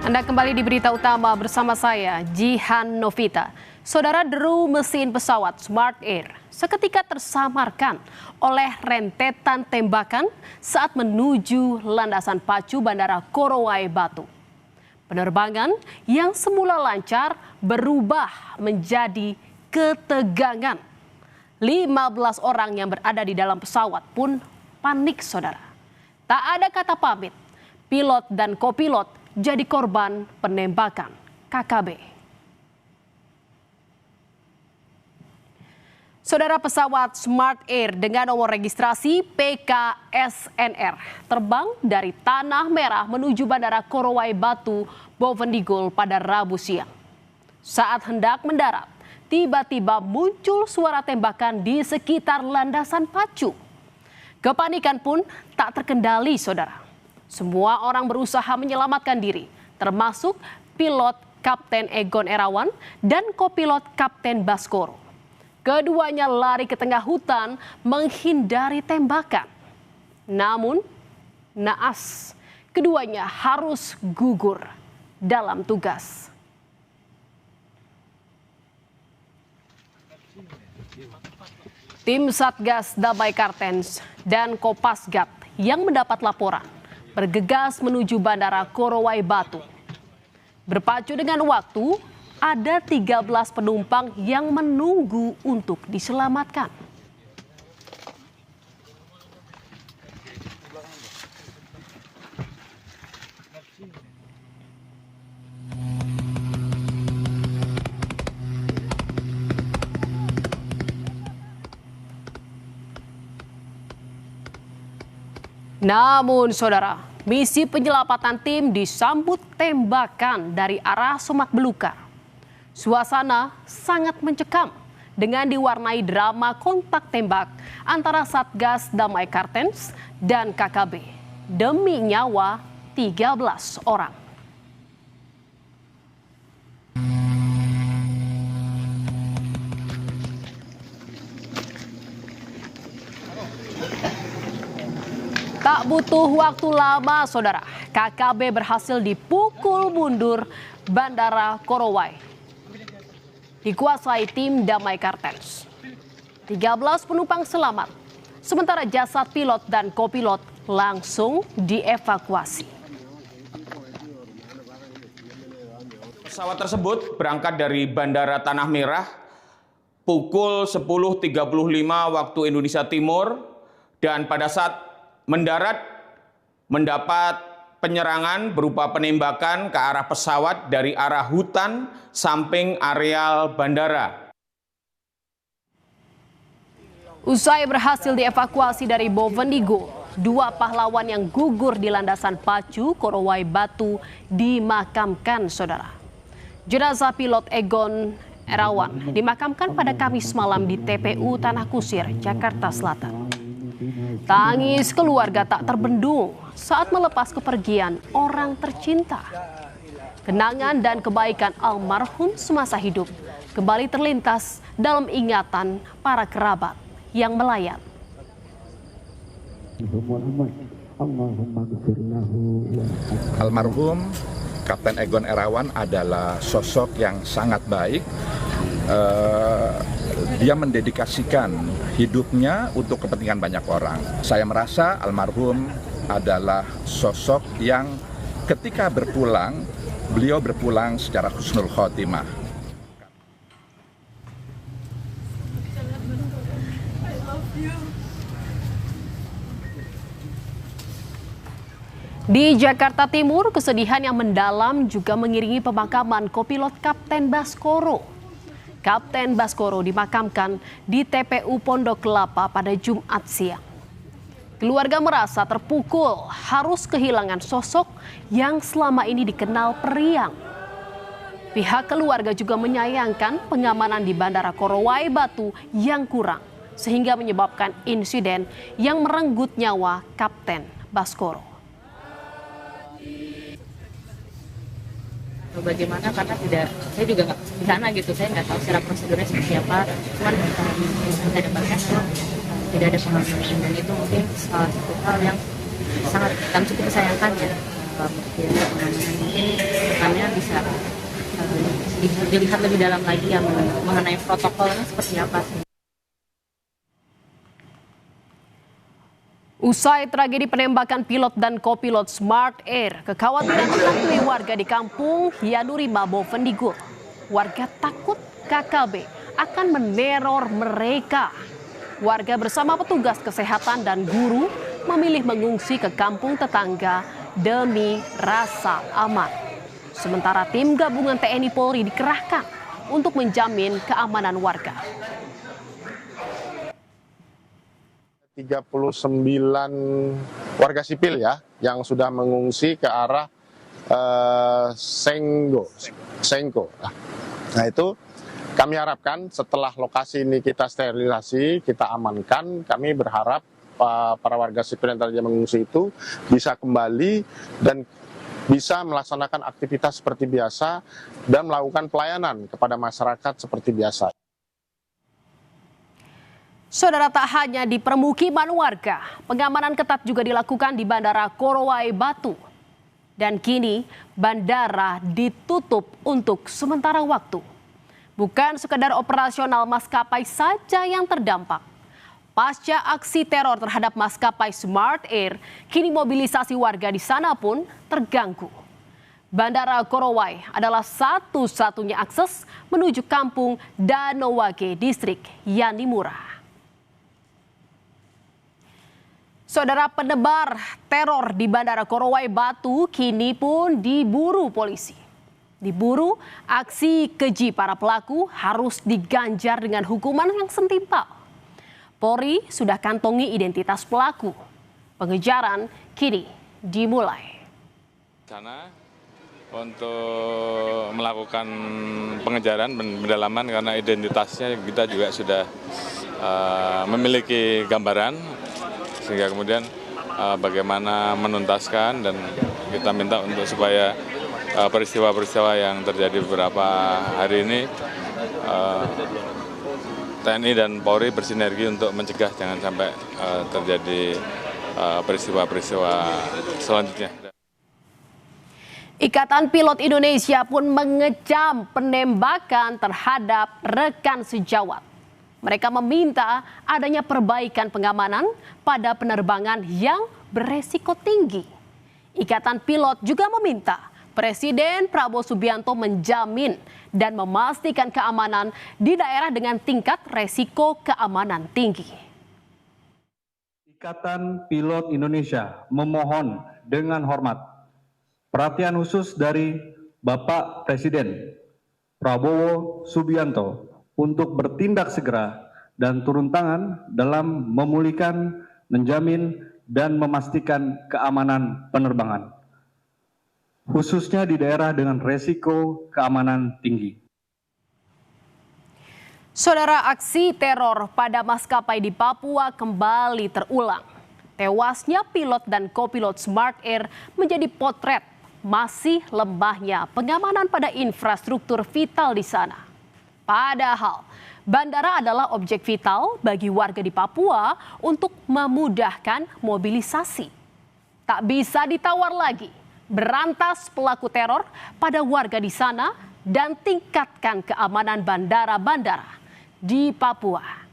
Anda kembali di berita utama bersama saya, Jihan Novita. Saudara, deru mesin pesawat Smart Air seketika tersamarkan oleh rentetan tembakan saat menuju landasan pacu Bandara Korowai Batu. Penerbangan yang semula lancar berubah menjadi ketegangan. 15 orang yang berada di dalam pesawat pun panik, saudara. Tak ada kata pamit. Pilot dan kopilot jadi korban penembakan KKB. Saudara, pesawat Smart Air dengan nomor registrasi PKSNR terbang dari Tanah Merah menuju Bandara Korowai Batu, Bovendigul pada Rabu siang. Saat hendak mendarat, tiba-tiba muncul suara tembakan di sekitar landasan pacu. Kepanikan pun tak terkendali, saudara. Semua orang berusaha menyelamatkan diri, termasuk pilot Kapten Egon Erawan dan kopilot Kapten Baskoro. Keduanya lari ke tengah hutan menghindari tembakan. Namun, naas, keduanya harus gugur dalam tugas. Tim Satgas Damai Kartens dan Kopasgat yang mendapat laporan bergegas menuju Bandara Korowai Batu. Berpacu dengan waktu, ada 13 penumpang yang menunggu untuk diselamatkan. Namun, saudara, misi penyelamatan tim disambut tembakan dari arah Semak Belukar. Suasana sangat mencekam dengan diwarnai drama kontak tembak antara Satgas Damai Kartens dan KKB demi nyawa 13 orang. Tak butuh waktu lama, saudara. KKB berhasil dipukul mundur Bandara Korowai. Dikuasai tim Damai Kartens. 13 penumpang selamat, sementara jasad pilot dan kopilot langsung dievakuasi. Pesawat tersebut berangkat dari Bandara Tanah Merah pukul 10.35 waktu Indonesia Timur dan pada saat mendarat mendapat penyerangan berupa penembakan ke arah pesawat dari arah hutan samping areal bandara. Usai berhasil dievakuasi dari Bovendigul, 2 pahlawan yang gugur di landasan pacu Korowai Batu dimakamkan, saudara. Jenazah pilot Egon Erawan dimakamkan pada Kamis malam di TPU Tanah Kusir, Jakarta Selatan. Tangis keluarga tak terbendung saat melepas kepergian orang tercinta. Kenangan dan kebaikan almarhum semasa hidup kembali terlintas dalam ingatan para kerabat yang melayat. Almarhum Kapten Egon Erawan adalah sosok yang sangat baik. Dia mendedikasikan hidupnya untuk kepentingan banyak orang. Saya merasa almarhum adalah sosok yang ketika berpulang, beliau berpulang secara husnul khotimah. Di Jakarta Timur, kesedihan yang mendalam juga mengiringi pemakaman kopilot Kapten Baskoro. Kapten Baskoro dimakamkan di TPU Pondok Kelapa pada Jumat siang. Keluarga merasa terpukul harus kehilangan sosok yang selama ini dikenal periang. Pihak keluarga juga menyayangkan pengamanan di Bandara Korowai Batu yang kurang, sehingga menyebabkan insiden yang merenggut nyawa Kapten Baskoro. Bagaimana karena saya juga nggak di sana gitu, saya nggak tahu secara prosedurnya seperti apa. Cuman saya dapatkan tidak ada pengamanan dan itu mungkin salah satu hal yang sangat kami cukup disayangkan ya. Mungkin pengamanan mungkin dilihat lebih dalam lagi yang mengenai protokolnya seperti apa sih. Usai tragedi penembakan pilot dan kopilot Smart Air, kekhawatiran menghantui warga di kampung Yanurima Bovendigul. Warga takut KKB akan meneror mereka. Warga bersama petugas kesehatan dan guru memilih mengungsi ke kampung tetangga demi rasa aman. Sementara tim gabungan TNI Polri dikerahkan untuk menjamin keamanan warga. 39 warga sipil ya yang sudah mengungsi ke arah Sengko. Nah itu kami harapkan setelah lokasi ini kita sterilisasi, kita amankan, kami berharap para warga sipil yang tadinya mengungsi itu bisa kembali dan bisa melaksanakan aktivitas seperti biasa dan melakukan pelayanan kepada masyarakat seperti biasa. Saudara, tak hanya di permukiman warga, pengamanan ketat juga dilakukan di Bandara Korowai Batu. Dan kini bandara ditutup untuk sementara waktu. Bukan sekadar operasional maskapai saja yang terdampak. Pasca aksi teror terhadap maskapai Smart Air, kini mobilisasi warga di sana pun terganggu. Bandara Korowai adalah satu-satunya akses menuju kampung Danowage, distrik Yanimura. Saudara, penebar teror di Bandara Korowai Batu kini pun diburu polisi. Diburu, aksi keji para pelaku harus diganjar dengan hukuman yang setimpal. Polri sudah kantongi identitas pelaku. Pengejaran kini dimulai. Sana untuk melakukan pengejaran pendalaman karena identitasnya kita juga sudah memiliki gambaran, sehingga kemudian bagaimana menuntaskan, dan kita minta untuk supaya peristiwa-peristiwa yang terjadi beberapa hari ini TNI dan Polri bersinergi untuk mencegah jangan sampai terjadi peristiwa-peristiwa selanjutnya. Ikatan Pilot Indonesia pun mengecam penembakan terhadap rekan sejawat. Mereka meminta adanya perbaikan pengamanan pada penerbangan yang beresiko tinggi. Ikatan Pilot juga meminta Presiden Prabowo Subianto menjamin dan memastikan keamanan di daerah dengan tingkat resiko keamanan tinggi. Ikatan Pilot Indonesia memohon dengan hormat perhatian khusus dari Bapak Presiden Prabowo Subianto untuk bertindak segera dan turun tangan dalam memulihkan, menjamin, dan memastikan keamanan penerbangan, khususnya di daerah dengan resiko keamanan tinggi. Saudara, aksi teror pada maskapai di Papua kembali terulang. Tewasnya pilot dan kopilot Smart Air menjadi potret masih lemahnya pengamanan pada infrastruktur vital di sana. Padahal bandara adalah objek vital bagi warga di Papua untuk memudahkan mobilisasi. Tak bisa ditawar lagi. Berantas pelaku teror pada warga di sana dan tingkatkan keamanan bandara-bandara di Papua.